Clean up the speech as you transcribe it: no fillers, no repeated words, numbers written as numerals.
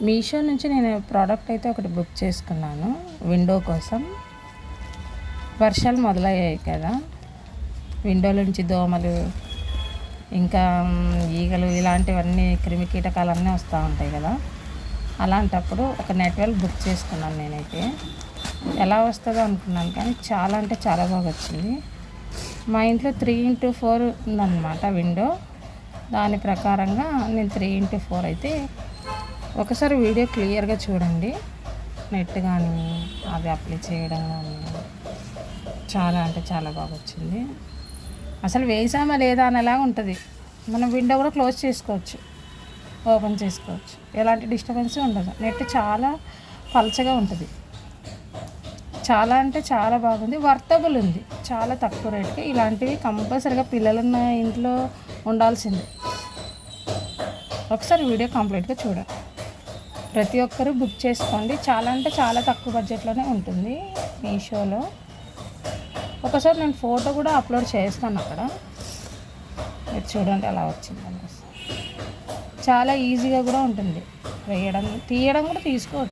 మీషో నుంచి నేను ప్రోడక్ట్ అయితే ఒకటి బుక్ చేసుకున్నాను విండో కోసం. వర్షాలు మొదలయ్యాయి కదా, విండోల నుంచి దోమలు ఇంకా ఈగలు ఇలాంటివన్నీ క్రిమి కీటకాలన్నీ వస్తూ ఉంటాయి కదా. అలాంటప్పుడు ఒక నెట్వెల్ బుక్ చేసుకున్నాను నేనైతే. ఎలా వస్తుందో అనుకున్నాను కానీ చాలా అంటే చాలా బాగా వచ్చింది. మా ఇంట్లో 3x4 ఉందన్నమాట విండో. దాని ప్రకారంగా నేను 3x4 అయితే ఒకసారి వీడియో క్లియర్గా చూడండి. నెట్ కానీ అది అప్లై చేయడం కానీ చాలా అంటే చాలా బాగా వచ్చింది. అసలు వేసామా లేదా అనేలా ఉంటుంది. మనం విండో కూడా క్లోజ్ చేసుకోవచ్చు, ఓపెన్ చేసుకోవచ్చు, ఎలాంటి డిస్టర్బెన్స్ ఉండదు. నెట్ చాలా పలచగా ఉంటుంది. చాలా అంటే చాలా బాగుంది, వర్తబుల్ ఉంది, చాలా తక్కువ రేటుకి. ఇలాంటివి కంపల్సరీగా పిల్లలున్న ఇంట్లో ఉండాల్సిందే. ఒకసారి వీడియో కంప్లీట్గా చూడండి. ప్రతి ఒక్కరూ బుక్ చేసుకోండి. చాలా అంటే చాలా తక్కువ బడ్జెట్లోనే ఉంటుంది మీషోలో. ఒకసారి నేను ఫోటో కూడా అప్లోడ్ చేస్తాను అక్కడ, మీరు చూడండి ఎలా వచ్చింది అనేసి. చాలా ఈజీగా కూడా ఉంటుంది, వేయడం తీయడం కూడా తీసుకోవచ్చు.